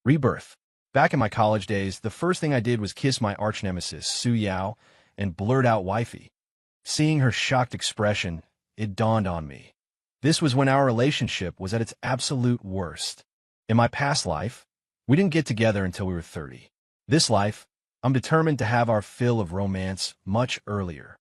Rebirth. Back in my college days, the first thing I did was kiss my arch-nemesis, Su Yao, and blurt out wifey. Seeing her shocked expression, it dawned on me. This was when our relationship was at its absolute worst. In my past life, we didn't get together until we were 30. This life, I'm determined to have our fill of romance much earlier.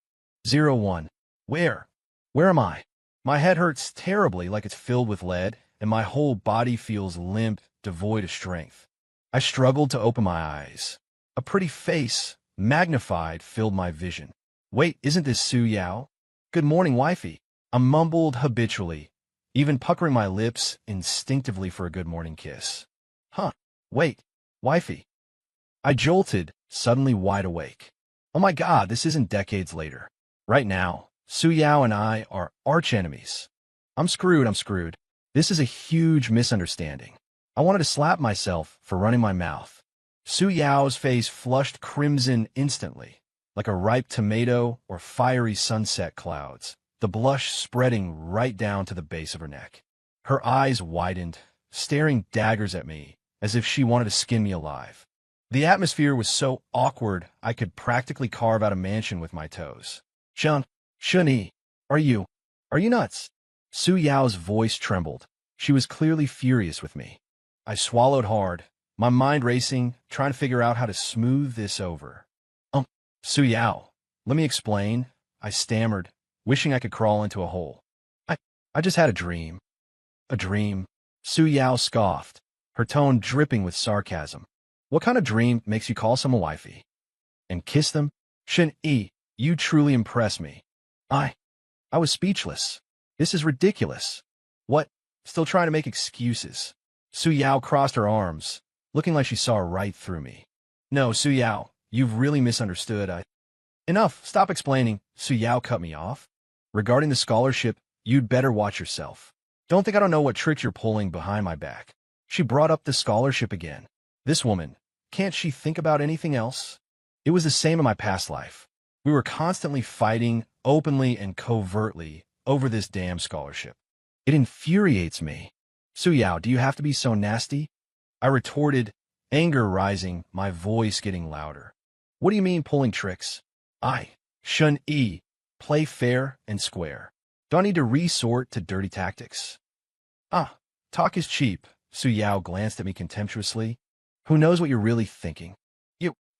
01. Where? Where am I? My head hurts terribly like it's filled with lead, and my whole body feels limp, devoid of strength. I struggled to open my eyes. A pretty face, magnified, filled my vision. Wait, isn't this Su Yao? Good morning, wifey. I mumbled habitually, even puckering my lips instinctively for a good morning kiss. Huh, wait, wifey. I jolted, suddenly wide awake. Oh my God, this isn't decades later. Right now, Su Yao and I are arch-enemies. I'm screwed. This is a huge misunderstanding. I wanted to slap myself for running my mouth. Su Yao's face flushed crimson instantly, like a ripe tomato or fiery sunset clouds, the blush spreading right down to the base of her neck. Her eyes widened, staring daggers at me, as if she wanted to skin me alive. The atmosphere was so awkward I could practically carve out a mansion with my toes. Shuni, are you nuts? Su Yao's voice trembled. She was clearly furious with me. I swallowed hard, my mind racing, trying to figure out how to smooth this over. Su Yao, let me explain, I stammered, wishing I could crawl into a hole. I just had a dream. A dream? Su Yao scoffed, her tone dripping with sarcasm. What kind of dream makes you call someone wifey? And kiss them? Shin-yi, you truly impress me. I was speechless. This is ridiculous. What? Still trying to make excuses. Su Yao crossed her arms, looking like she saw right through me. No, Su Yao, you've really misunderstood. Enough, stop explaining. Su Yao cut me off. Regarding the scholarship, you'd better watch yourself. Don't think I don't know what tricks you're pulling behind my back. She brought up the scholarship again. This woman, can't she think about anything else? It was the same in my past life. We were constantly fighting, openly and covertly, over this damn scholarship. It infuriates me. Su Yao, do you have to be so nasty? I retorted, anger rising, my voice getting louder. What do you mean pulling tricks? Shun-yi, play fair and square. Don't need to resort to dirty tactics. Talk is cheap. Su Yao glanced at me contemptuously. Who knows what you're really thinking?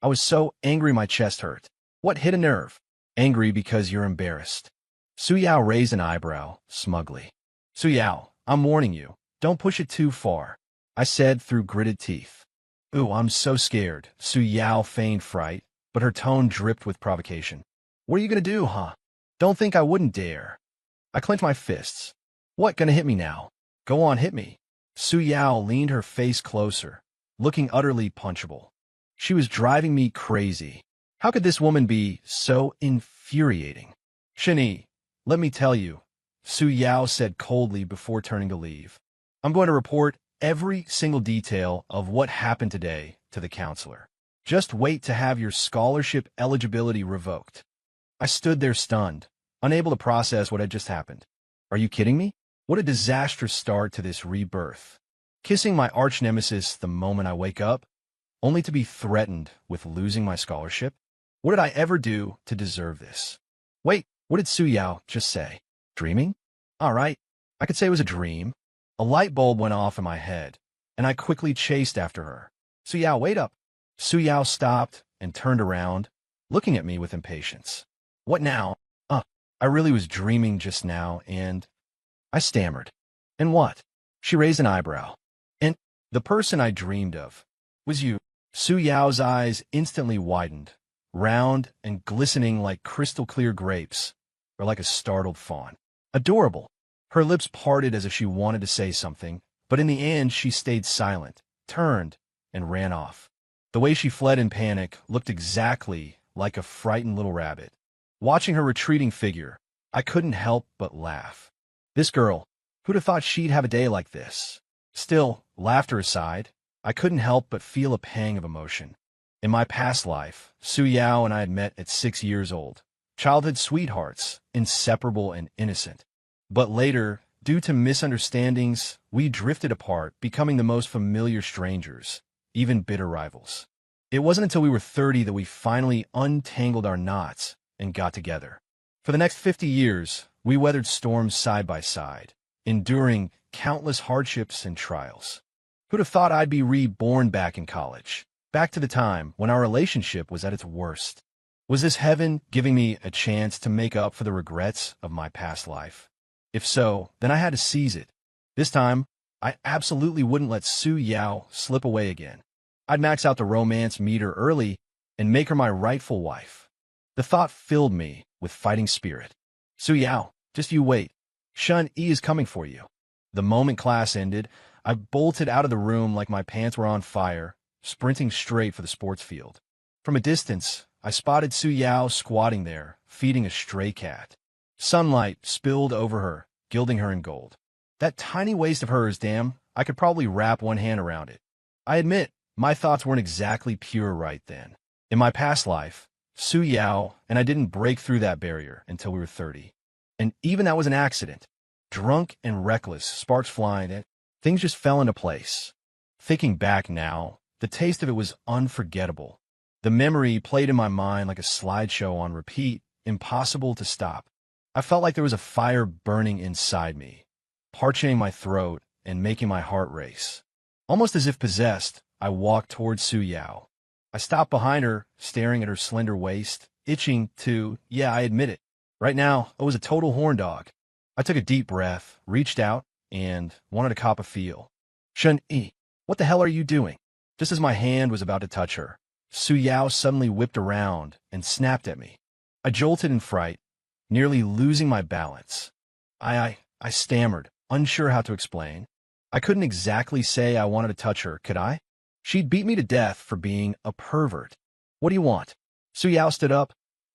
I was so angry my chest hurt. What hit a nerve? Angry because you're embarrassed. Su Yao raised an eyebrow, smugly. Su Yao, I'm warning you. Don't push it too far, I said through gritted teeth. Ooh, I'm so scared. Su Yao feigned fright, but her tone dripped with provocation. What are you gonna do, huh? Don't think I wouldn't dare. I clenched my fists. What, gonna hit me now? Go on, hit me. Su Yao leaned her face closer, looking utterly punchable. She was driving me crazy. How could this woman be so infuriating? Shin-yi, let me tell you, Su Yao said coldly before turning to leave. I'm going to report every single detail of what happened today to the counselor. Just wait to have your scholarship eligibility revoked. I stood there stunned, unable to process what had just happened. Are you kidding me? What a disastrous start to this rebirth. Kissing my arch-nemesis the moment I wake up, only to be threatened with losing my scholarship? What did I ever do to deserve this? Wait, what did Su Yao just say? Dreaming? All right, I could say it was a dream. A light bulb went off in my head, and I quickly chased after her. Su Yao, wait up. Su Yao stopped and turned around, looking at me with impatience. What now? I really was dreaming just now, and I stammered. And what? She raised an eyebrow. And the person I dreamed of was you. Su Yao's eyes instantly widened, round and glistening like crystal-clear grapes, or like a startled fawn. Adorable. Her lips parted as if she wanted to say something, but in the end she stayed silent, turned, and ran off. The way she fled in panic looked exactly like a frightened little rabbit. Watching her retreating figure, I couldn't help but laugh. This girl, who'd have thought she'd have a day like this? Still, laughter aside, I couldn't help but feel a pang of emotion. In my past life, Su Yao and I had met at 6 years old. Childhood sweethearts, inseparable and innocent. But later, due to misunderstandings, we drifted apart, becoming the most familiar strangers, even bitter rivals. It wasn't until we were 30 that we finally untangled our knots and got together. For the next 50 years, we weathered storms side by side, enduring countless hardships and trials. Who'd have thought I'd be reborn back in college, back to the time when our relationship was at its worst? Was this heaven giving me a chance to make up for the regrets of my past life? If so, then I had to seize it. This time, I absolutely wouldn't let Su Yao slip away again. I'd max out the romance meter early and make her my rightful wife. The thought filled me with fighting spirit. Su Yao, just you wait. Shun Yi is coming for you. The moment class ended, I bolted out of the room like my pants were on fire, sprinting straight for the sports field. From a distance, I spotted Su Yao squatting there, feeding a stray cat. Sunlight spilled over her, gilding her in gold. That tiny waist of hers, damn, I could probably wrap one hand around it. I admit, my thoughts weren't exactly pure right then. In my past life, Su Yao and I didn't break through that barrier until we were 30. And even that was an accident. Drunk and reckless, sparks flying, and things just fell into place. Thinking back now, the taste of it was unforgettable. The memory played in my mind like a slideshow on repeat, impossible to stop. I felt like there was a fire burning inside me, parching my throat and making my heart race. Almost as if possessed, I walked towards Su Yao. I stopped behind her, staring at her slender waist, itching to, yeah, I admit it. Right now, I was a total horn dog. I took a deep breath, reached out, and wanted to cop a feel. Shun Yi, what the hell are you doing? Just as my hand was about to touch her, Su Yao suddenly whipped around and snapped at me. I jolted in fright, nearly losing my balance. I stammered, unsure how to explain. I couldn't exactly say I wanted to touch her, could I? She'd beat me to death for being a pervert. What do you want? Su Yao stood up,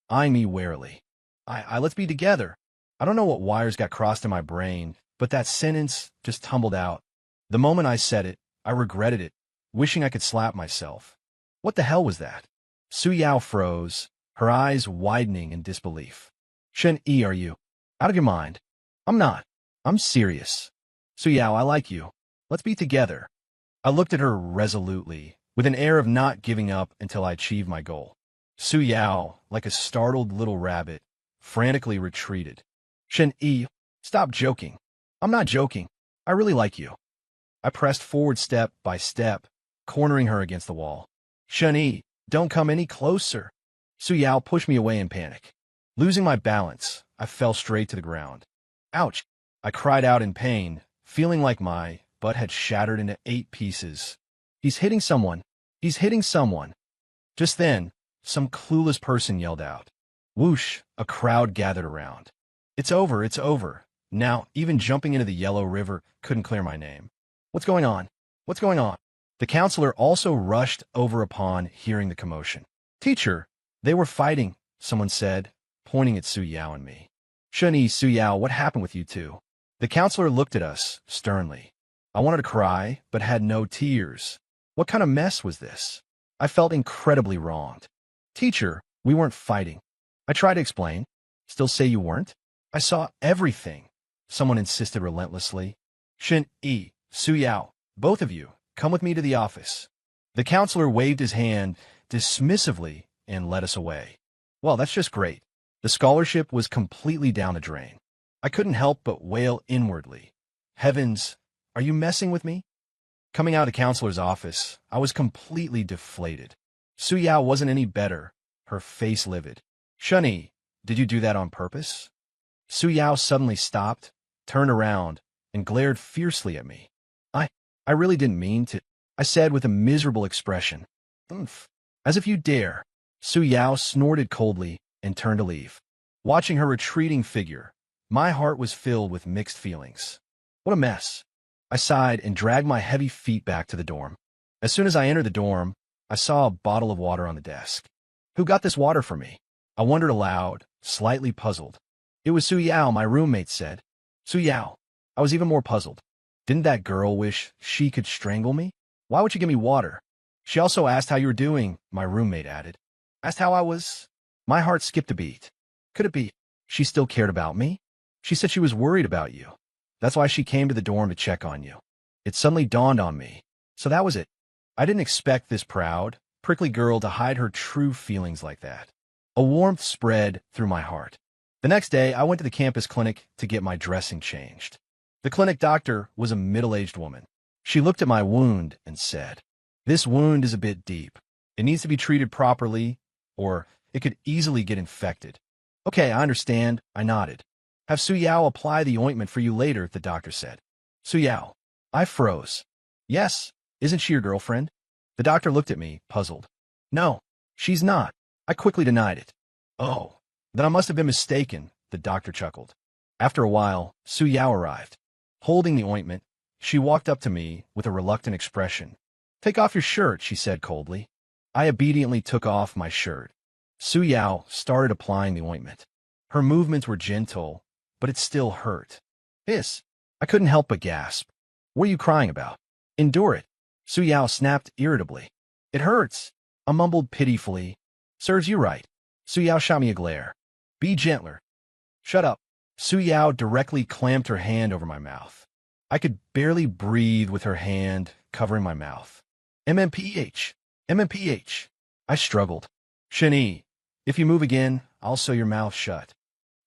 eyeing me warily. Let's be together. I don't know what wires got crossed in my brain, but that sentence just tumbled out. The moment I said it, I regretted it, wishing I could slap myself. What the hell was that? Su Yao froze, her eyes widening in disbelief. Shen Yi, are you out of your mind? I'm not. I'm serious. Su Yao, I like you. Let's be together. I looked at her resolutely, with an air of not giving up until I achieved my goal. Su Yao, like a startled little rabbit, frantically retreated. Shen Yi, stop joking. I'm not joking. I really like you. I pressed forward step by step, cornering her against the wall. Shen Yi, don't come any closer. Su Yao pushed me away in panic. Losing my balance, I fell straight to the ground. Ouch! I cried out in pain, feeling like my butt had shattered into 8 pieces. He's hitting someone. He's hitting someone. Just then, some clueless person yelled out. Whoosh, a crowd gathered around. It's over, it's over. Now, even jumping into the yellow river couldn't clear my name. What's going on? What's going on? The counselor also rushed over upon hearing the commotion. Teacher, they were fighting, someone said, pointing at Su Yao and me. Shun-Yi, Su Yao, what happened with you two? The counselor looked at us sternly. I wanted to cry, but had no tears. What kind of mess was this? I felt incredibly wronged. Teacher, we weren't fighting. I tried to explain. Still say you weren't? I saw everything, someone insisted relentlessly. Shin-Yi, Su Yao, both of you, come with me to the office. The counselor waved his hand dismissively and led us away. Well, that's just great. The scholarship was completely down the drain. I couldn't help but wail inwardly. Heavens, are you messing with me? Coming out of the counselor's office, I was completely deflated. Su Yao wasn't any better, her face livid. Shun-Yi, did you do that on purpose? Su Yao suddenly stopped, turned around, and glared fiercely at me. I really didn't mean to, I said with a miserable expression. Oomph. As if you dare. Su Yao snorted coldly and turned to leave. Watching her retreating figure, my heart was filled with mixed feelings. What a mess. I sighed and dragged my heavy feet back to the dorm. As soon as I entered the dorm, I saw a bottle of water on the desk. Who got this water for me? I wondered aloud, slightly puzzled. It was Su Yao, my roommate said. Su Yao. I was even more puzzled. Didn't that girl wish she could strangle me? Why would she give me water? She also asked how you were doing, my roommate added. Asked how I was? My heart skipped a beat. Could it be she still cared about me? She said she was worried about you. That's why she came to the dorm to check on you. It suddenly dawned on me. So that was it. I didn't expect this proud, prickly girl to hide her true feelings like that. A warmth spread through my heart. The next day, I went to the campus clinic to get my dressing changed. The clinic doctor was a middle-aged woman. She looked at my wound and said, "This wound is a bit deep. It needs to be treated properly, or it could easily get infected." "Okay, I understand," I nodded. "Have Su Yao apply the ointment for you later," the doctor said. Su Yao. I froze. "Yes, isn't she your girlfriend?" The doctor looked at me, puzzled. "No, she's not." I quickly denied it. "Oh, then I must have been mistaken," the doctor chuckled. After a while, Su Yao arrived. Holding the ointment, she walked up to me with a reluctant expression. "Take off your shirt," she said coldly. I obediently took off my shirt. Su Yao started applying the ointment. Her movements were gentle, but it still hurt. "Hiss." I couldn't help but gasp. "What are you crying about?" "Endure it." Su Yao snapped irritably. "It hurts." I mumbled pitifully. "Serves you right." Su Yao shot me a glare. "Be gentler." "Shut up." Su Yao directly clamped her hand over my mouth. I could barely breathe with her hand covering my mouth. MMPH. MMPH. I struggled. "Shani, if you move again, I'll sew your mouth shut."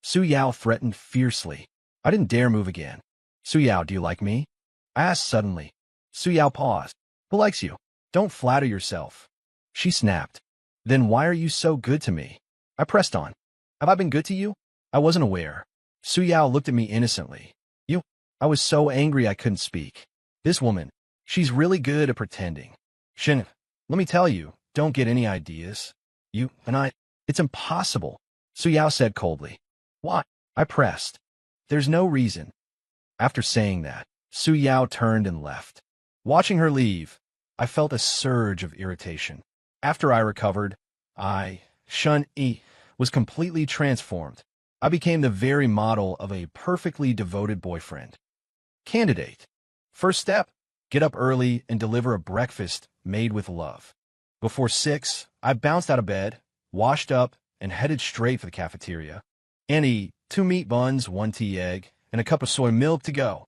Su Yao threatened fiercely. I didn't dare move again. "Su Yao, do you like me?" I asked suddenly. Su Yao paused. "Who likes you? Don't flatter yourself." She snapped. "Then why are you so good to me?" I pressed on. "Have I been good to you?" I wasn't aware. Su Yao looked at me innocently. "You?" I was so angry I couldn't speak. This woman, she's really good at pretending. "Shin, let me tell you, don't get any ideas. You and I, it's impossible," Su Yao said coldly. "Why?" I pressed. "There's no reason." After saying that, Su Yao turned and left. Watching her leave, I felt a surge of irritation. After I recovered, Shun-E, was completely transformed. I became the very model of a perfectly devoted boyfriend. Candidate. First step, get up early and deliver a breakfast made with love. Before 6, I bounced out of bed, washed up, and headed straight for the cafeteria. And 2 meat buns, 1 tea egg, and a cup of soy milk to go.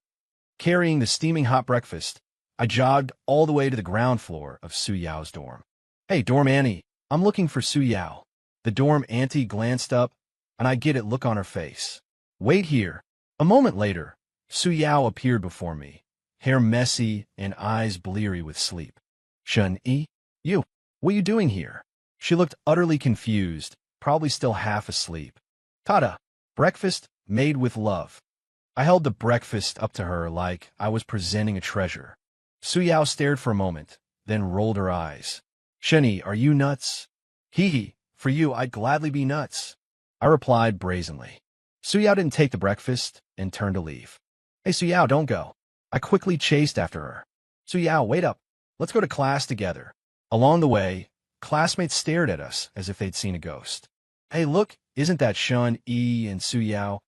Carrying the steaming hot breakfast, I jogged all the way to the ground floor of Su Yao's dorm. "Hey, dorm Annie, I'm looking for Su Yao." The dorm auntie glanced up, and I get it look on her face. "Wait here." A moment later, Su Yao appeared before me, hair messy and eyes bleary with sleep. "Shun-E, what are you doing here?" She looked utterly confused, probably still half asleep. "Tada, breakfast made with love." I held the breakfast up to her like I was presenting a treasure. Su Yao stared for a moment, then rolled her eyes. "Shani, are you nuts?" "Hee, for you, I'd gladly be nuts," I replied brazenly. Su Yao didn't take the breakfast and turned to leave. "Hey, Su Yao, don't go." I quickly chased after her. "Su Yao, wait up. Let's go to class together." Along the way, classmates stared at us as if they'd seen a ghost. "Hey, look, isn't that Shun-E and Su Yao?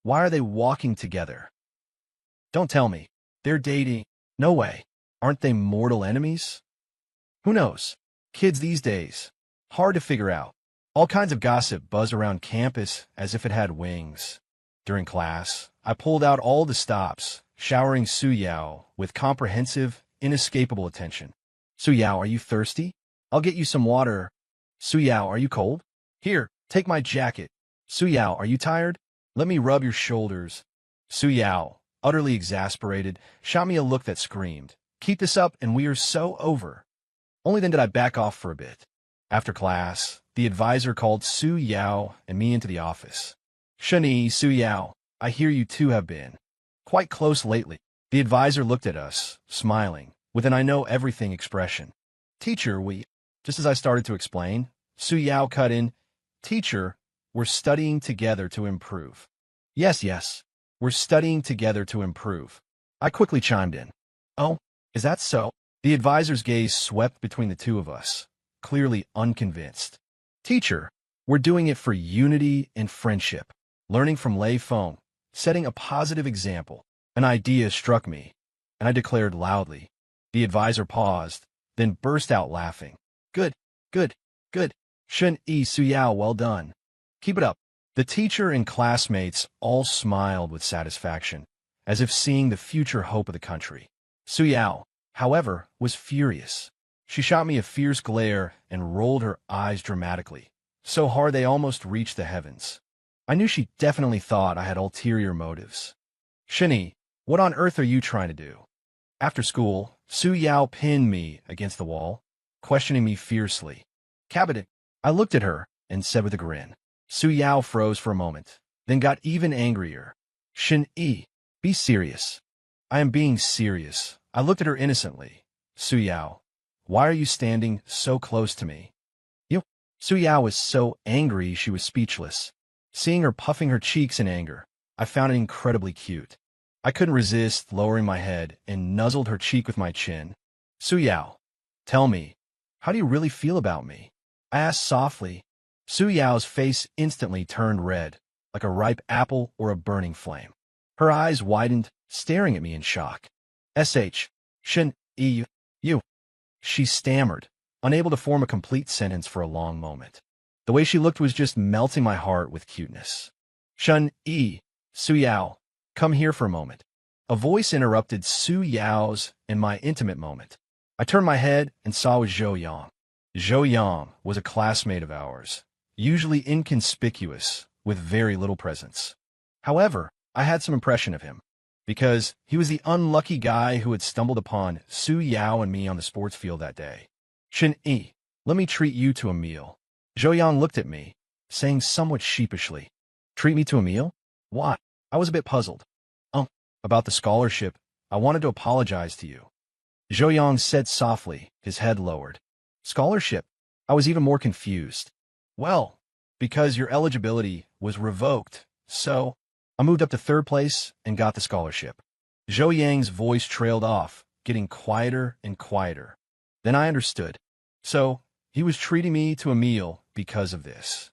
Why are they walking together?" "Don't tell me. They're dating." "No way. Aren't they mortal enemies?" Who knows? Kids these days. Hard to figure out. All kinds of gossip buzz around campus as if it had wings. During class, I pulled out all the stops, showering Su Yao with comprehensive, inescapable attention. "Su Yao, are you thirsty? I'll get you some water." "Su Yao, are you cold? Here, take my jacket." "Su Yao, are you tired? Let me rub your shoulders." Su Yao, utterly exasperated, shot me a look that screamed, "Keep this up and we are so over." Only then did I back off for a bit. After class, the advisor called Su Yao and me into the office. "Shani, Su Yao, I hear you two have been quite close lately." The advisor looked at us, smiling, with an I know everything expression. "Teacher, Just as I started to explain, Su Yao cut in, "Teacher, we're studying together to improve." Yes, we're studying together to improve." I quickly chimed in. "Oh, is that so?" The advisor's gaze swept between the two of us, clearly unconvinced. "Teacher, we're doing it for unity and friendship, learning from Lei Feng, setting a positive example." An idea struck me, and I declared loudly. The advisor paused, then burst out laughing. Good, good, good. Shun-E, Su Yao, well done. Keep it up." The teacher and classmates all smiled with satisfaction, as if seeing the future hope of the country. Su Yao, however, was furious. She shot me a fierce glare and rolled her eyes dramatically, so hard they almost reached the heavens. I knew she definitely thought I had ulterior motives. Shinny, what on earth are you trying to do? After school, Su Yao pinned me against the wall, questioning me fiercely. Cabinet. I looked at her and said with a grin. Su Yao froze for a moment, then got even angrier. Shin-yi, be serious. I am being serious. I looked at her innocently. Su Yao, why are you standing so close to me? You. Su Yao was so angry she was speechless. Seeing her puffing her cheeks in anger, I found it incredibly cute. I couldn't resist lowering my head and nuzzled her cheek with my chin. Su Yao, tell me, how do you really feel about me? I asked softly. Su Yao's face instantly turned red, like a ripe apple or a burning flame. Her eyes widened, staring at me in shock. Shin-yi, you. She stammered, unable to form a complete sentence for a long moment. The way she looked was just melting my heart with cuteness. Shun-yi, Su Yao, come here for a moment. A voice interrupted Su Yao's and my intimate moment. I turned my head and saw it was Zhou Yang. Zhou Yang was a classmate of ours, usually inconspicuous, with very little presence. However, I had some impression of him, because he was the unlucky guy who had stumbled upon Su Yao and me on the sports field that day. Shin-yi, let me treat you to a meal. Zhou Yang looked at me, saying somewhat sheepishly, treat me to a meal? Why? I was a bit puzzled. About the scholarship, I wanted to apologize to you. Zhou Yang said softly, his head lowered. Scholarship? I was even more confused. Well, because your eligibility was revoked, so I moved up to third place and got the scholarship. Zhou Yang's voice trailed off, getting quieter and quieter. Then I understood. So, he was treating me to a meal because of this.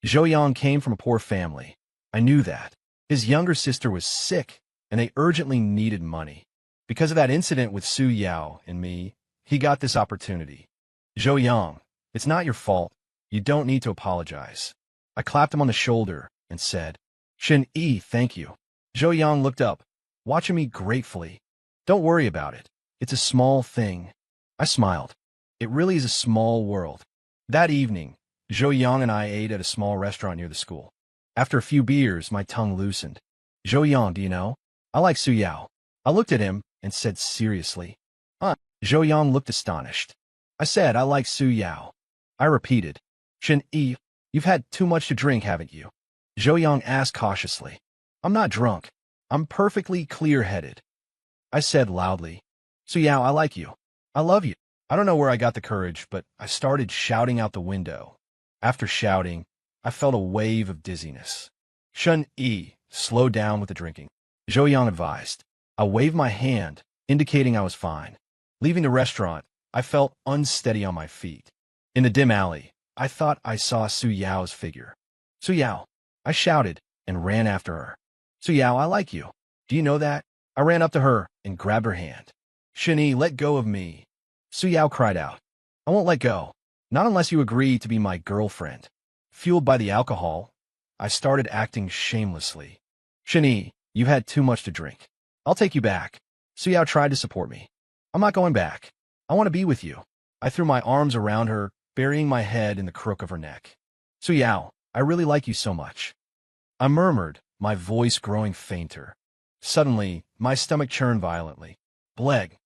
Zhou Yang came from a poor family. I knew that. His younger sister was sick, and they urgently needed money. Because of that incident with Su Yao and me, he got this opportunity. Zhou Yang, it's not your fault. You don't need to apologize. I clapped him on the shoulder and said, Shin-yi, thank you. Zhou Yang looked up, watching me gratefully. Don't worry about it. It's a small thing. I smiled. It really is a small world. That evening, Zhou Yang and I ate at a small restaurant near the school. After a few beers, my tongue loosened. Zhou Yang, do you know? I like Su Yao. I looked at him and said seriously. Zhou Yang looked astonished. I said I like Su Yao. I repeated. Shin-yi, you've had too much to drink, haven't you? Zhou Yang asked cautiously. I'm not drunk. I'm perfectly clear-headed. I said loudly. Su Yao, I like you. I love you. I don't know where I got the courage, but I started shouting out the window. After shouting, I felt a wave of dizziness. Shun-yi, slow down with the drinking. Zhou Yang advised. I waved my hand, indicating I was fine. Leaving the restaurant, I felt unsteady on my feet. In the dim alley, I thought I saw Su Yao's figure. Su Yao, I shouted and ran after her. Su Yao, I like you. Do you know that? I ran up to her and grabbed her hand. Shin-yi, let go of me. Su Yao cried out. I won't let go. Not unless you agree to be my girlfriend. Fueled by the alcohol, I started acting shamelessly. Shin-yi, you've had too much to drink. I'll take you back. Su Yao tried to support me. I'm not going back. I want to be with you. I threw my arms around her, burying my head in the crook of her neck. Su Yao, I really like you so much. I murmured, my voice growing fainter. Suddenly, my stomach churned violently. Bleg.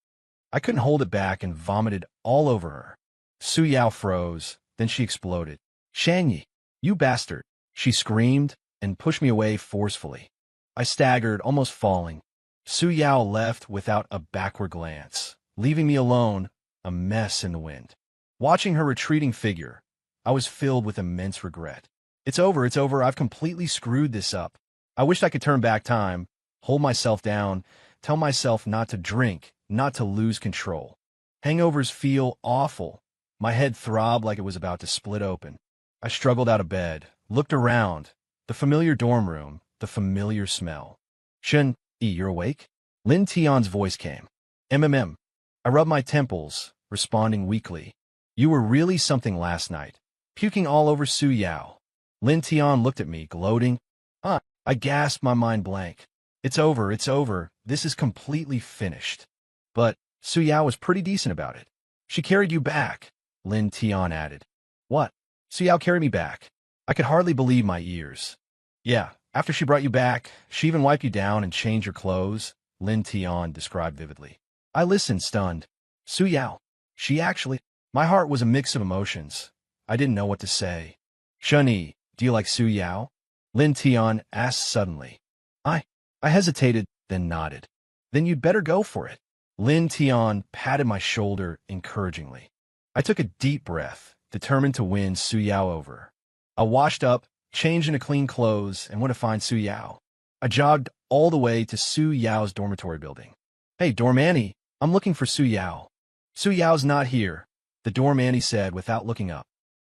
I couldn't hold it back and vomited all over her. Su Yao froze, then she exploded. Shangyi, you bastard, she screamed and pushed me away forcefully. I staggered, almost falling. Su Yao left without a backward glance, leaving me alone, a mess in the wind. Watching her retreating figure, I was filled with immense regret. It's over, I've completely screwed this up. I wished I could turn back time, hold myself down, tell myself not to drink, not to lose control. Hangovers feel awful. My head throbbed like it was about to split open. I struggled out of bed, looked around, the familiar dorm room, the familiar smell. Shin-yi, you're awake? Lin Tian's voice came. I rubbed my temples, responding weakly. You were really something last night. Puking all over Su Yao. Lin Tian looked at me, gloating. I gasped, my mind blank. It's over, this is completely finished. But Su Yao was pretty decent about it. She carried you back, Lin Tian added. What? Su Yao carried me back. I could hardly believe my ears. Yeah, after she brought you back, she even wiped you down and changed your clothes, Lin Tian described vividly. I listened, stunned. Su Yao. She actually... My heart was a mix of emotions. I didn't know what to say. Shunyi, do you like Su Yao? Lin Tian asked suddenly. I hesitated, then nodded. Then you'd better go for it. Lin Tian patted my shoulder encouragingly. I took a deep breath, determined to win Su Yao over. I washed up, changed into clean clothes, and went to find Su Yao. I jogged all the way to Su Yao's dormitory building. Hey, dorm Annie, I'm looking for Su Yao. Su Yao's not here, the dorm Annie said without looking up.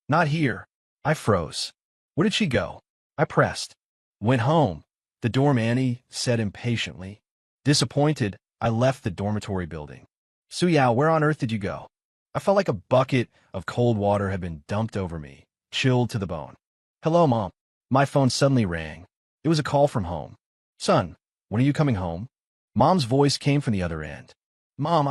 Not here. I froze. Where did she go? I pressed. Went home, the dorm Annie said impatiently. Disappointed, I left the dormitory building. Su Yao, where on earth did you go? I felt like a bucket of cold water had been dumped over me, chilled to the bone. Hello, Mom. My phone suddenly rang. It was a call from home. Son, when are you coming home? Mom's voice came from the other end. Mom,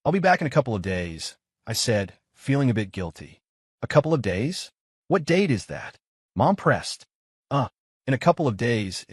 I'll be back in a couple of days, I said, feeling a bit guilty. A couple of days? What date is that? Mom pressed. In a couple of days,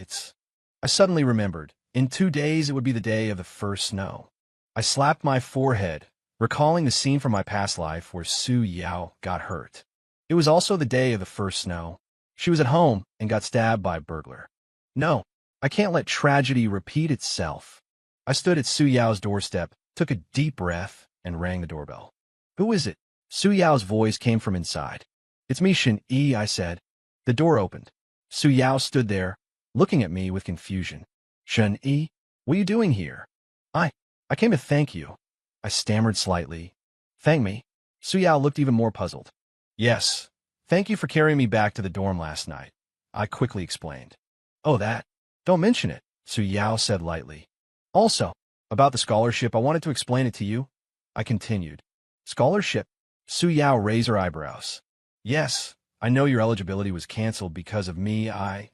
I suddenly remembered. In 2 days, it would be the day of the first snow. I slapped my forehead, recalling the scene from my past life where Su Yao got hurt. It was also the day of the first snow. She was at home and got stabbed by a burglar. No, I can't let tragedy repeat itself. I stood at Su Yao's doorstep, took a deep breath, and rang the doorbell. Who is it? Su Yao's voice came from inside. It's me, Shin-Yi, I said. The door opened. Su Yao stood there, looking at me with confusion. Shin-Yi, what are you doing here? I came to thank you. I stammered slightly. Thank me? Su Yao looked even more puzzled. Yes, thank you for carrying me back to the dorm last night, I quickly explained. Oh, that? Don't mention it, Su Yao said lightly. Also, about the scholarship, I wanted to explain it to you. I continued. Scholarship? Su Yao raised her eyebrows. Yes, I know your eligibility was canceled because of me. I'm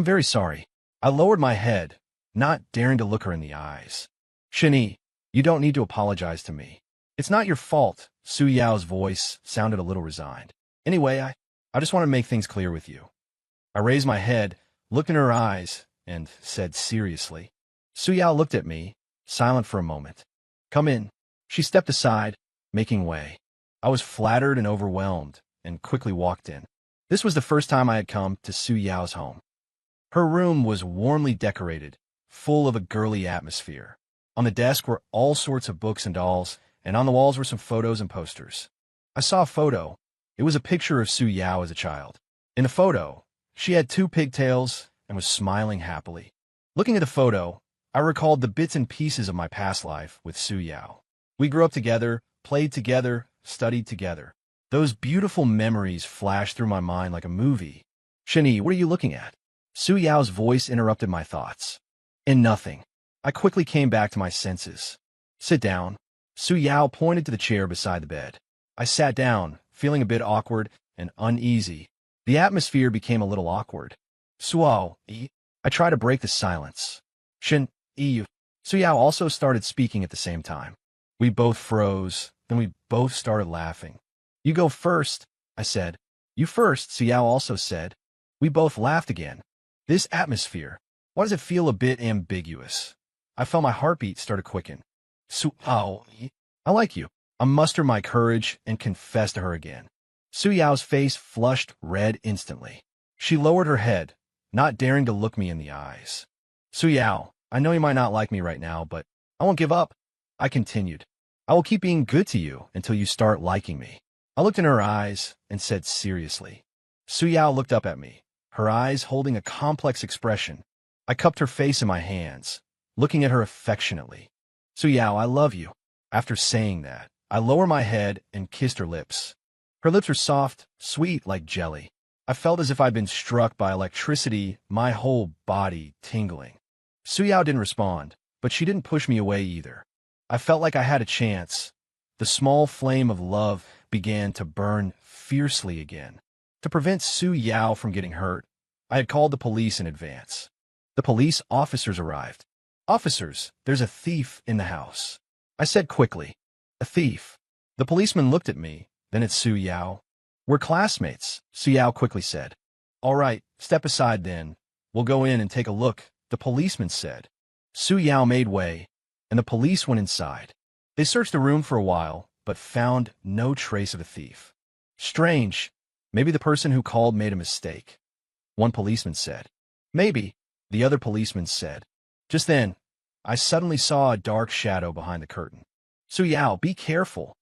very sorry. I lowered my head, not daring to look her in the eyes. Shin-Yi, you don't need to apologize to me. It's not your fault. Su Yao's voice sounded a little resigned. Anyway, I just want to make things clear with you. I raised my head, looked in her eyes, and said seriously. Su Yao looked at me, silent for a moment. Come in. She stepped aside, making way. I was flattered and overwhelmed, and quickly walked in. This was the first time I had come to Su Yao's home. Her room was warmly decorated, full of a girly atmosphere. On the desk were all sorts of books and dolls, and on the walls were some photos and posters. I saw a photo. It was a picture of Su Yao as a child. In the photo, she had 2 pigtails and was smiling happily. Looking at the photo, I recalled the bits and pieces of my past life with Su Yao. We grew up together, played together, studied together. Those beautiful memories flashed through my mind like a movie. Shin-Yi, what are you looking at? Su Yao's voice interrupted my thoughts. In nothing. I quickly came back to my senses. Sit down. Su Yao pointed to the chair beside the bed. I sat down, feeling a bit awkward and uneasy. The atmosphere became a little awkward. Suo-yi. I tried to break the silence. Shin-Yi. Su Yao also started speaking at the same time. We both froze, then we both started laughing. You go first, I said. You first, Su Yao also said. We both laughed again. This atmosphere, why does it feel a bit ambiguous? I felt my heartbeat start to quicken. Suo-yi. I like you. I mustered my courage and confessed to her again. Su Yao's face flushed red instantly. She lowered her head, not daring to look me in the eyes. Su Yao, I know you might not like me right now, but I won't give up. I continued. I will keep being good to you until you start liking me. I looked in her eyes and said seriously. Su Yao looked up at me, her eyes holding a complex expression. I cupped her face in my hands, looking at her affectionately. Su Yao, I love you. After saying that, I lowered my head and kissed her lips. Her lips were soft, sweet like jelly. I felt as if I'd been struck by electricity, my whole body tingling. Su Yao didn't respond, but she didn't push me away either. I felt like I had a chance. The small flame of love began to burn fiercely again. To prevent Su Yao from getting hurt, I had called the police in advance. The police officers arrived. Officers, there's a thief in the house. I said quickly. A thief. The policeman looked at me, then at Su Yao. We're classmates, Su Yao quickly said. All right, step aside then. We'll go in and take a look, the policeman said. Su Yao made way, and the police went inside. They searched the room for a while, but found no trace of a thief. Strange. Maybe the person who called made a mistake, one policeman said. Maybe, the other policeman said. Just then, I suddenly saw a dark shadow behind the curtain. Su Yao, be careful,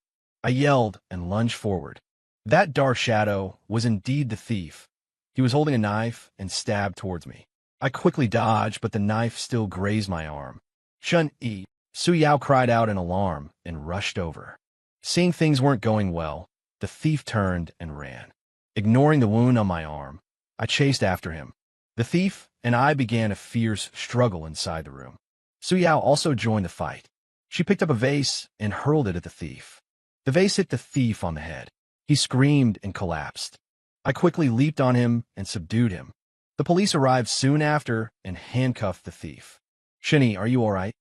I yelled and lunged forward. That dark shadow was indeed the thief. He was holding a knife and stabbed towards me. I quickly dodged, but the knife still grazed my arm. Shun-yi, Su Yao cried out in alarm and rushed over. Seeing things weren't going well, the thief turned and ran. Ignoring the wound on my arm, I chased after him. The thief and I began a fierce struggle inside the room. Su Yao also joined the fight. She picked up a vase and hurled it at the thief. The vase hit the thief on the head. He screamed and collapsed. I quickly leaped on him and subdued him. The police arrived soon after and handcuffed the thief. Shinny, are you all right?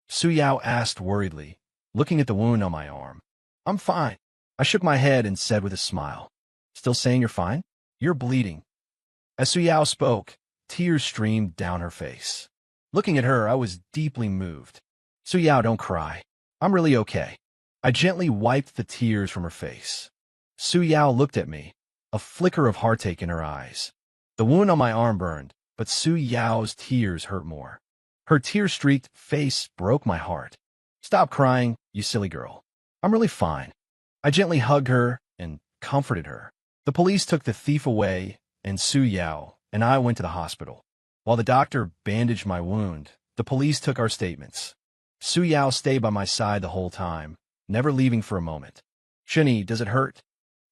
Su Yao asked worriedly, looking at the wound on my arm. I'm fine. I shook my head and said with a smile. Still saying you're fine? You're bleeding. As Su Yao spoke, tears streamed down her face. Looking at her, I was deeply moved. Su Yao, don't cry. I'm really okay. I gently wiped the tears from her face. Su Yao looked at me, a flicker of heartache in her eyes. The wound on my arm burned, but Su Yao's tears hurt more. Her tear-streaked face broke my heart. Stop crying, you silly girl. I'm really fine. I gently hugged her and comforted her. The police took the thief away, and Su Yao and I went to the hospital. While the doctor bandaged my wound, the police took our statements. Su Yao stayed by my side the whole time, never leaving for a moment. Shinny, does it hurt?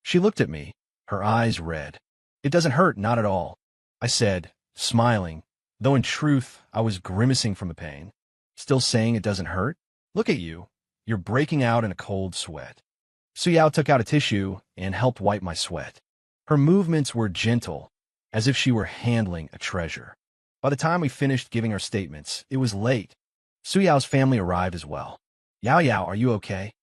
She looked at me, her eyes red. It doesn't hurt, not at all, I said, smiling, though in truth I was grimacing from the pain. Still saying it doesn't hurt? Look at you. You're breaking out in a cold sweat. Su Yao took out a tissue and helped wipe my sweat. Her movements were gentle, as if she were handling a treasure. By the time we finished giving our statements, it was late. Su Yao's family arrived as well. Yao Yao, are you okay?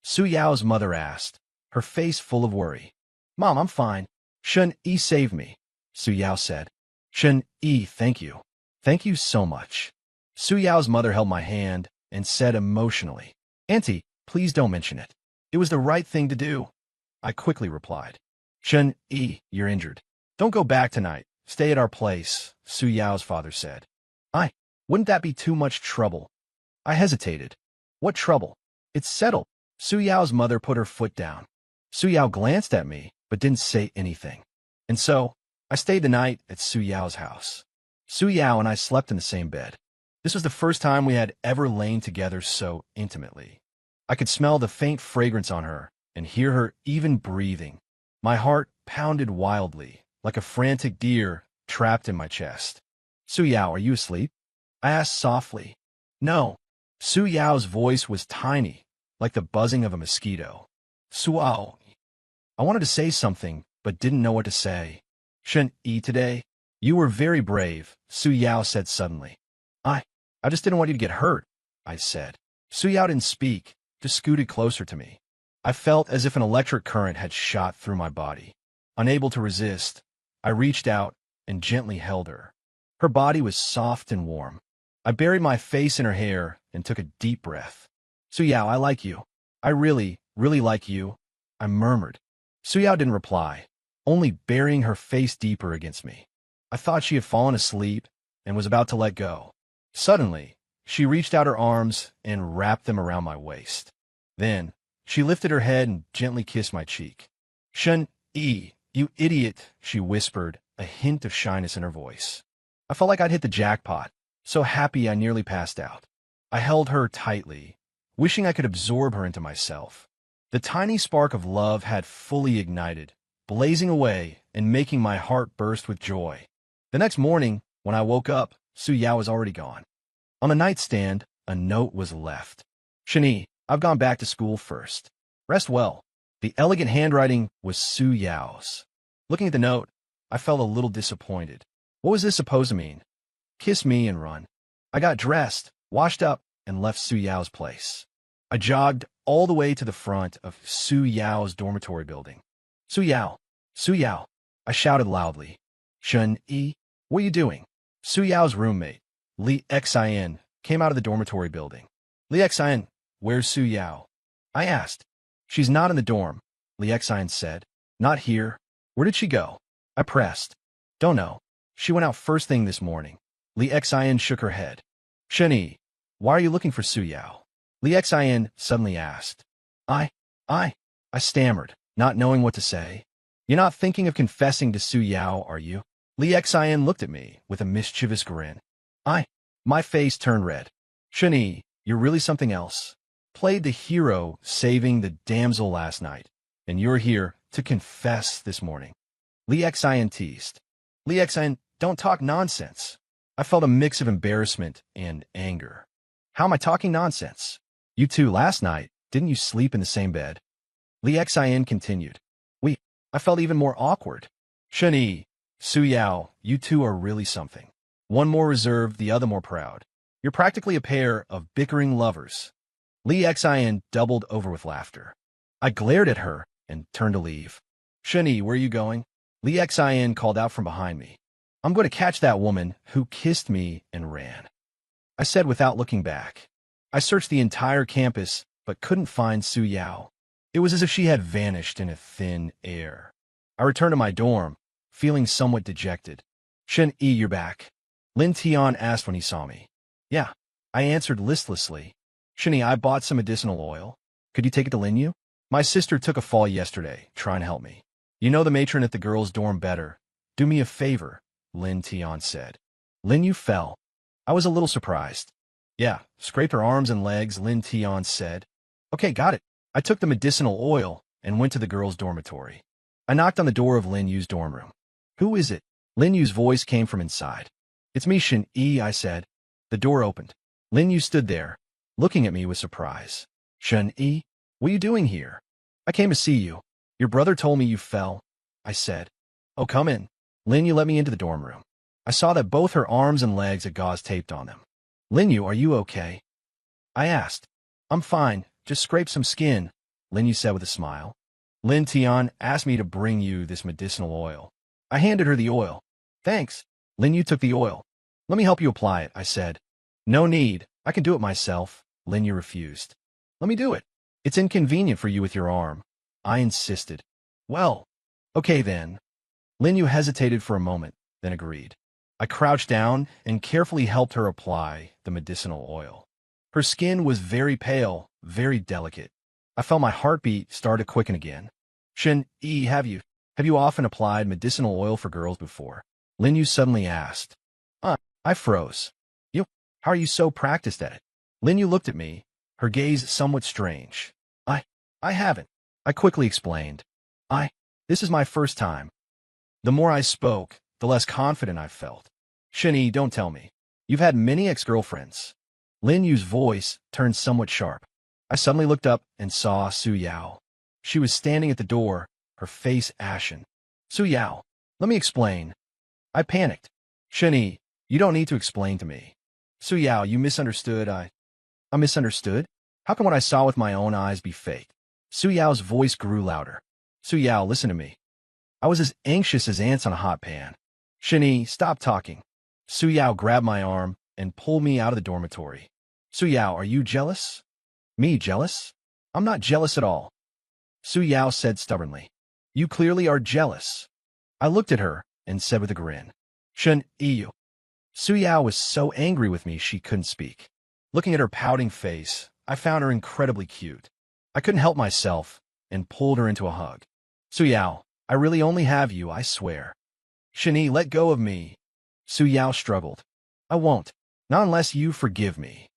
Su Yao's mother asked, her face full of worry. Mom, I'm fine. Shun-yi saved me, Su Yao said. Shun-yi, thank you. Thank you so much. Su Yao's mother held my hand and said emotionally, Auntie, please don't mention it. It was the right thing to do. I quickly replied. Shun-yi, you're injured. Don't go back tonight. Stay at our place, Su Yao's father said. Wouldn't that be too much trouble? I hesitated. What trouble? It's settled. Su Yao's mother put her foot down. Su Yao glanced at me, but didn't say anything. And so, I stayed the night at Su Yao's house. Su Yao and I slept in the same bed. This was the first time we had ever lain together so intimately. I could smell the faint fragrance on her and hear her even breathing. My heart pounded wildly, like a frantic deer trapped in my chest. Su Yao, are you asleep? I asked softly. No. Su Yao's voice was tiny, like the buzzing of a mosquito. Su Yao. I wanted to say something, but didn't know what to say. Shun-yi today? You were very brave, Su Yao said suddenly. I just didn't want you to get hurt, I said. Su Yao didn't speak, just scooted closer to me. I felt as if an electric current had shot through my body. Unable to resist, I reached out and gently held her. Her body was soft and warm. I buried my face in her hair and took a deep breath. Su Yao, I like you. I really, really like you, I murmured. Su Yao didn't reply, only burying her face deeper against me. I thought she had fallen asleep and was about to let go. Suddenly, she reached out her arms and wrapped them around my waist. Then, she lifted her head and gently kissed my cheek. Shun-yi, you idiot, she whispered, a hint of shyness in her voice. I felt like I'd hit the jackpot, so happy I nearly passed out. I held her tightly, wishing I could absorb her into myself. The tiny spark of love had fully ignited, blazing away and making my heart burst with joy. The next morning, when I woke up, Su Yao was already gone. On the nightstand, a note was left. Shani, I've gone back to school first. Rest well. The elegant handwriting was Su Yao's. Looking at the note, I felt a little disappointed. What was this supposed to mean? Kiss me and run. I got dressed, washed up, and left Su Yao's place. I jogged all the way to the front of Su Yao's dormitory building. Su Yao! Su Yao! I shouted loudly. Shun Yi, what are you doing? Su Yao's roommate, Li Xin, came out of the dormitory building. Li Xin, where's Su Yao? I asked. She's not in the dorm, Li Xin said. Not here. Where did she go? I pressed. Don't know. She went out first thing this morning. Li Xin shook her head. Shun Yi, why are you looking for Su Yao? Li Xin suddenly asked. I stammered, not knowing what to say. You're not thinking of confessing to Su Yao, are you? Li Xin looked at me with a mischievous grin. My face turned red. Shun Yi, you're really something else. Played the hero saving the damsel last night, and you're here to confess this morning. Li Xin teased. Li Xin, don't talk nonsense. I felt a mix of embarrassment and anger. How am I talking nonsense? You two last night, didn't you sleep in the same bed? Li Xin continued. I felt even more awkward. Shun Yi, Su Yao, you two are really something. One more reserved, the other more proud. You're practically a pair of bickering lovers. Li Xin doubled over with laughter. I glared at her and turned to leave. Shun Yi, where are you going? Li Xin called out from behind me. I'm going to catch that woman who kissed me and ran. I said without looking back. I searched the entire campus, but couldn't find Su Yao. It was as if she had vanished in a thin air. I returned to my dorm, feeling somewhat dejected. Shun Yi, you're back. Lin Tian asked when he saw me. Yeah, I answered listlessly. Shun Yi, I bought some medicinal oil. Could you take it to Lin Yu? My sister took a fall yesterday, trying to help me. You know the matron at the girls' dorm better. Do me a favor, Lin Tian said. Lin Yu fell. I was a little surprised. Yeah, scraped her arms and legs, Lin Tian said. Okay, got it. I took the medicinal oil and went to the girls' dormitory. I knocked on the door of Lin Yu's dorm room. Who is it? Lin Yu's voice came from inside. It's me, Shun Yi, I said. The door opened. Lin Yu stood there, looking at me with surprise. Shun Yi, what are you doing here? I came to see you. Your brother told me you fell, I said. Oh, come in. Lin Yu let me into the dorm room. I saw that both her arms and legs had gauze taped on them. Lin Yu, are you okay? I asked. I'm fine. Just scrape some skin, Lin Yu said with a smile. Lin Tian asked me to bring you this medicinal oil. I handed her the oil. Thanks. Lin Yu took the oil. Let me help you apply it, I said. No need. I can do it myself, Lin Yu refused. Let me do it. It's inconvenient for you with your arm. I insisted. Well, okay then. Lin Yu hesitated for a moment, then agreed. I crouched down and carefully helped her apply the medicinal oil. Her skin was very pale, very delicate. I felt my heartbeat start to quicken again. Shun Yi, have you often applied medicinal oil for girls before? Lin Yu suddenly asked. I froze. How are you so practiced at it? Lin Yu looked at me, her gaze somewhat strange. I haven't. I quickly explained. This is my first time. The more I spoke, the less confident I felt. Shun Yi, don't tell me. You've had many ex-girlfriends. Lin Yu's voice turned somewhat sharp. I suddenly looked up and saw Su Yao. She was standing at the door, her face ashen. Su Yao, let me explain. I panicked. Shun Yi, you don't need to explain to me. Su Yao, you misunderstood. I misunderstood? How can what I saw with my own eyes be fake? Su Yao's voice grew louder. Su Yao, listen to me. I was as anxious as ants on a hot pan. Shun Yi, stop talking. Su Yao grabbed my arm and pulled me out of the dormitory. Su Yao, are you jealous? Me jealous? I'm not jealous at all. Su Yao said stubbornly. You clearly are jealous. I looked at her and said with a grin. Shun Yi. Su Yao was so angry with me she couldn't speak. Looking at her pouting face, I found her incredibly cute. I couldn't help myself and pulled her into a hug. Su Yao, I really only have you, I swear. Shun Yi, let go of me. Su Yao struggled. I won't. Not unless you forgive me.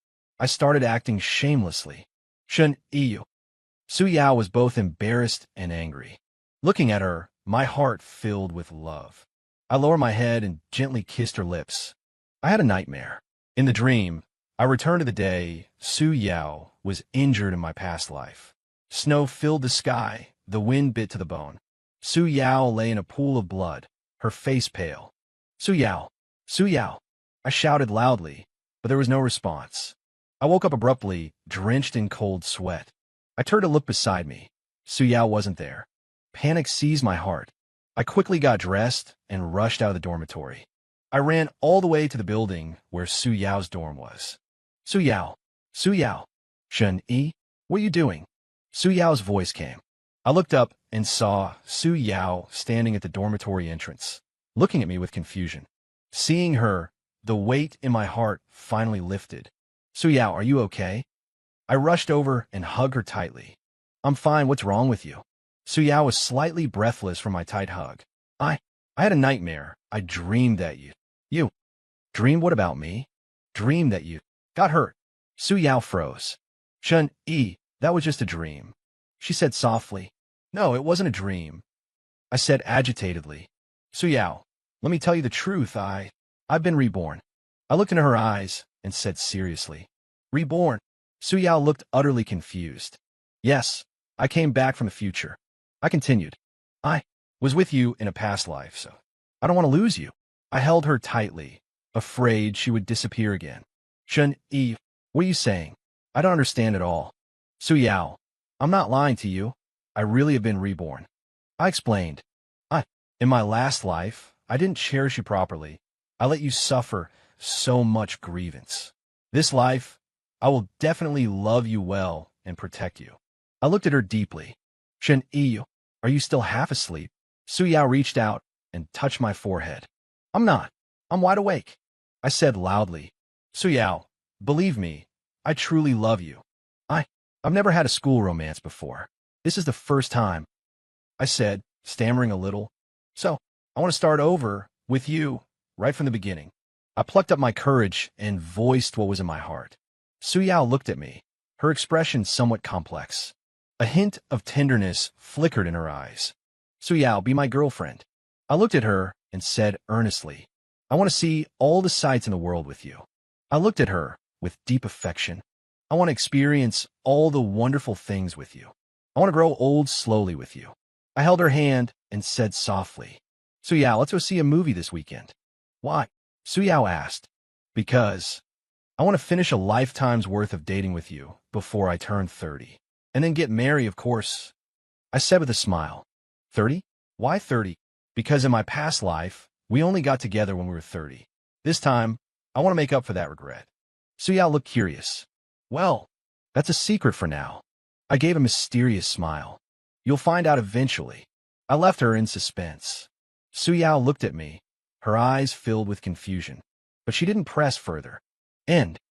I started acting shamelessly. Shun Yi. Su Yao was both embarrassed and angry. Looking at her, my heart filled with love. I lowered my head and gently kissed her lips. I had a nightmare. In the dream, I returned to the day Su Yao was injured in my past life. Snow filled the sky, the wind bit to the bone. Su Yao lay in a pool of blood, her face pale. Su Yao! Su Yao! I shouted loudly, but there was no response. I woke up abruptly, drenched in cold sweat. I turned to look beside me. Su Yao wasn't there. Panic seized my heart. I quickly got dressed and rushed out of the dormitory. I ran all the way to the building where Su Yao's dorm was. Su Yao, Su Yao, Shen Yi, what are you doing? Su Yao's voice came. I looked up and saw Su Yao standing at the dormitory entrance, looking at me with confusion. Seeing her, the weight in my heart finally lifted. Su Yao, are you okay? I rushed over and hugged her tightly. I'm fine, what's wrong with you? Su Yao was slightly breathless from my tight hug. I had a nightmare. I dreamed that you. You. Dreamed what about me? Dreamed that you got hurt. Su Yao froze. Shen Yi, that was just a dream. She said softly. No, it wasn't a dream. I said agitatedly. Su Yao, let me tell you the truth. I've been reborn. I looked into her eyes and said seriously. Reborn? Su Yao looked utterly confused. Yes, I came back from the future. I continued. I was with you in a past life, so I don't want to lose you. I held her tightly, afraid she would disappear again. Shen Yi, what are you saying? I don't understand at all. Su Yao, I'm not lying to you. I really have been reborn. I explained. In my last life, I didn't cherish you properly. I let you suffer so much grievance. This life, I will definitely love you well and protect you. I looked at her deeply. Shen Yi, are you still half asleep? Su Yao reached out and touched my forehead. I'm not. I'm wide awake. I said loudly. Su Yao, believe me, I truly love you. I've never had a school romance before. This is the first time. I said, stammering a little. So, I want to start over with you, right from the beginning. I plucked up my courage and voiced what was in my heart. Su Yao looked at me, her expression somewhat complex. A hint of tenderness flickered in her eyes. Su Yao, be my girlfriend. I looked at her and said earnestly, I want to see all the sights in the world with you. I looked at her with deep affection. I want to experience all the wonderful things with you. I want to grow old slowly with you. I held her hand and said softly, Su Yao, let's go see a movie this weekend. Why? Su Yao asked. Because I want to finish a lifetime's worth of dating with you before I turn 30. And then get married, of course. I said with a smile. 30? Why 30? Because in my past life, we only got together when we were 30. This time, I want to make up for that regret. Su Yao looked curious. Well, that's a secret for now. I gave a mysterious smile. You'll find out eventually. I left her in suspense. Su Yao looked at me, her eyes filled with confusion. But she didn't press further. End.